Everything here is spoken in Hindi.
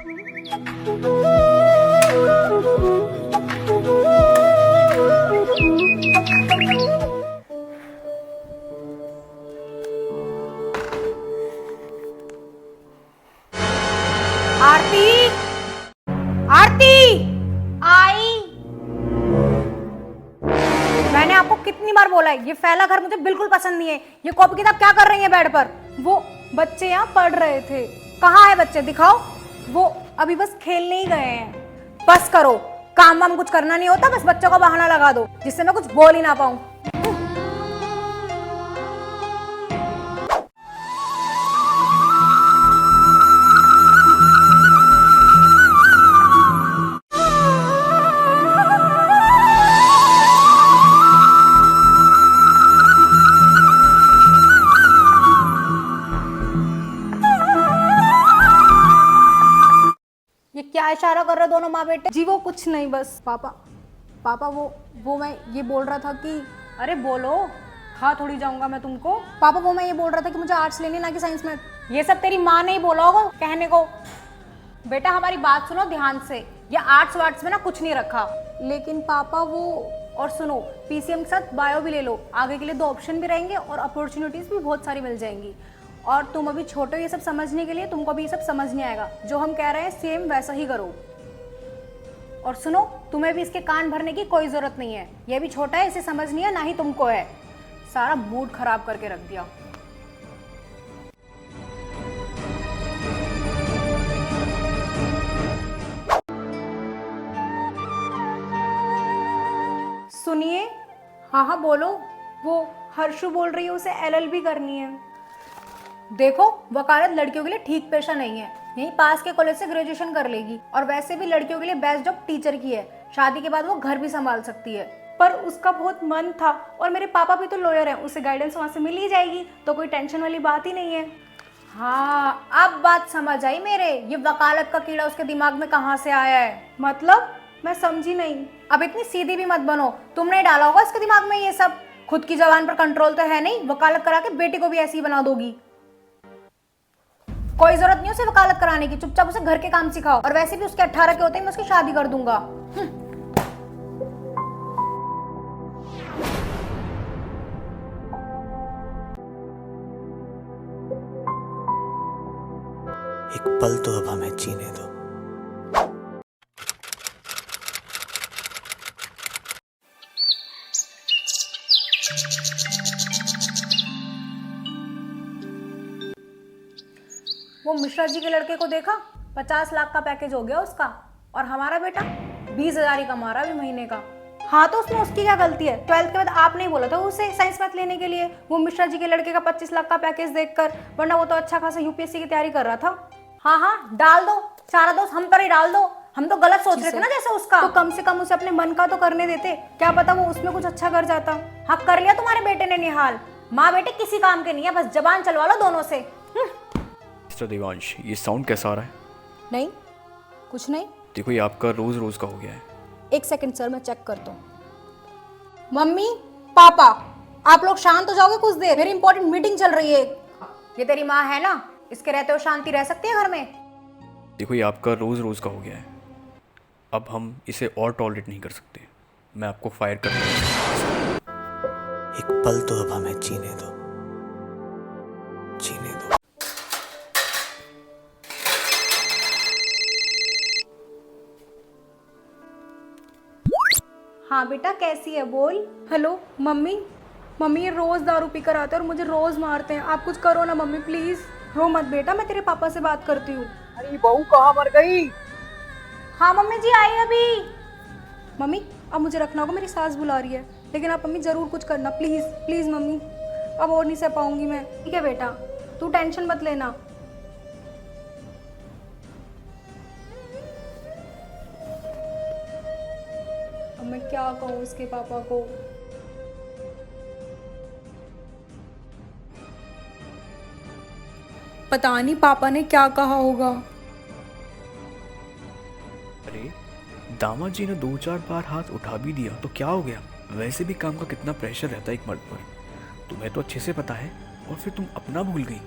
आरती, आरती, आई। मैंने आपको कितनी बार बोला है, ये फैला घर मुझे बिल्कुल पसंद नहीं है। ये कॉपी किताब क्या कर रही है बेड पर? वो बच्चे यहाँ पढ़ रहे थे। कहाँ है बच्चे, दिखाओ। वो अभी बस खेलने ही गए हैं। बस करो, काम वाम कुछ करना नहीं होता, बस बच्चों का बहाना लगा दो जिससे मैं कुछ बोल ही ना पाऊं। ये क्या इशारा कर रहे हो दोनों माँ बेटे? जी वो कुछ नहीं, बस पापा वो मैं ये बोल रहा था कि अरे बोलो। हाँ थोड़ी जाऊंगा मैं तुमको। पापा वो मैं ये बोल रहा था कि मुझे आर्ट्स लेनी ना कि साइंस में। ये सब तेरी माँ ने ही बोला होगा कहने को। बेटा हमारी बात सुनो ध्यान से, ये आर्ट्स वार्ट्स में ना कुछ नहीं रखा। लेकिन पापा वो, और सुनो पीसीएम के साथ बायो भी ले लो, आगे के लिए 2 ऑप्शन भी रहेंगे और अपॉर्चुनिटीज भी बहुत सारी मिल जाएंगी। और तुम अभी छोटे हो ये सब समझने के लिए, तुमको अभी ये सब समझ नहीं आएगा। जो हम कह रहे हैं सेम वैसा ही करो। और सुनो तुम्हें भी इसके कान भरने की कोई जरूरत नहीं है, ये भी छोटा है, इसे समझ नहीं है, ना ही तुमको है। सारा मूड खराब करके रख दिया। सुनिए। हाँ बोलो। वो हर्षु बोल रही है, उसे एलएलबी करनी है। देखो वकालत लड़कियों के लिए ठीक पेशा नहीं है, यहीं पास के कॉलेज से ग्रेजुएशन कर लेगी, और वैसे भी लड़कियों के लिए बेस्ट जॉब टीचर की है। शादी के बाद वो घर भी संभाल सकती है। पर उसका बहुत मन था, और मेरे पापा भी तो लॉयर हैं, उसे गाइडेंस वहां से मिल ही जाएगी, तो कोई टेंशन वाली बात ही नहीं है। हाँ अब बात समझ आई मेरे, ये वकालत का कीड़ा उसके दिमाग में कहाँ से आया है। मतलब मैं समझी नहीं। अब इतनी सीधी भी मत बनो, तुमने डाला होगा इसके दिमाग में ये सब। खुद की जबान पर कंट्रोल तो है नहीं, वकालत करा के बेटी को भी ऐसी ही बना दोगी। कोई जरूरत नहीं उसे वकालत कराने की, चुपचाप उसे घर के काम सिखाओ। और वैसे भी उसके 18 के होते ही मैं उसकी शादी कर दूंगा। एक पल तो अब हमें जीने दो। वो मिश्रा जी के लड़के को देखा, 50 लाख का पैकेज हो गया उसका, और हमारा बेटा 20,000 ही कमा रहा है महीने का। हाँ तो उसमें उसकी क्या गलती है? 12th के बाद आपने ही बोला था उसे साइंस मैथ लेने के लिए, वो मिश्रा जी के लड़के का 25 लाख का पैकेज देखकर, वरना वो तो अच्छा खासा यूपीएससी की तैयारी कर रहा था। हाँ डाल दो, सारा दोष हम पर ही डाल दो। हम तो गलत सोच रहे थे ना जैसे उसका, तो कम से कम उसे अपने मन का तो करने देते, क्या पता वो उसमें कुछ अच्छा कर जाता। हाँ कर लिया तुम्हारे बेटे ने निहाल। माँ बेटे किसी काम के नहीं है, बस जबान चलवा लो दोनों से। मिस्टर देवांश, ये साउंड कैसा आ रहा है? नहीं कुछ नहीं। देखो ये आपका रोज रोज का हो गया है। 1 सेकंड सर, मैं चेक करता हूँ। मम्मी पापा आप लोग शांत हो जाओगे कुछ देर, मेरी इंपॉर्टेंट मीटिंग चल रही है। ये तेरी माँ है ना, इसके रहते हो शांति रह सकती है घर में? देखो ये आपका रोज रोज का हो गया है, अब हम इसे और टॉलरेट नहीं कर सकते। मैं आपको फायर कर दूंगा। एक पल तो अब हमें जीने दो, जीने दो। हाँ बेटा कैसी है बोल। हेलो मम्मी, मम्मी ये रोज दारू पी कर आते हैं और मुझे रोज मारते हैं, आप कुछ करो ना मम्मी प्लीज। रो मत बेटा, मैं तेरे पापा से बात करती हूँ। अरे बहू कहाँ मर गई? हाँ मम्मी जी आई अभी। मम्मी अब मुझे रखना होगा, मेरी सास बुला रही है, लेकिन आप मम्मी जरूर कुछ करना प्लीज प्लीज मम्मी, अब और नहीं सह पाऊंगी मैं। ठीक है बेटा तू टेंशन मत लेना। अब मैं क्या कहूँ उसके पापा को। पता नहीं पापा ने क्या कहा होगा। अरे दामाद जी ने 2-4 बार हाथ उठा भी दिया तो क्या हो गया? वैसे भी काम का कितना प्रेशर रहता है एक मर्द पर, तुम्हें तो अच्छे से पता है, और फिर तुम अपना भूल गई।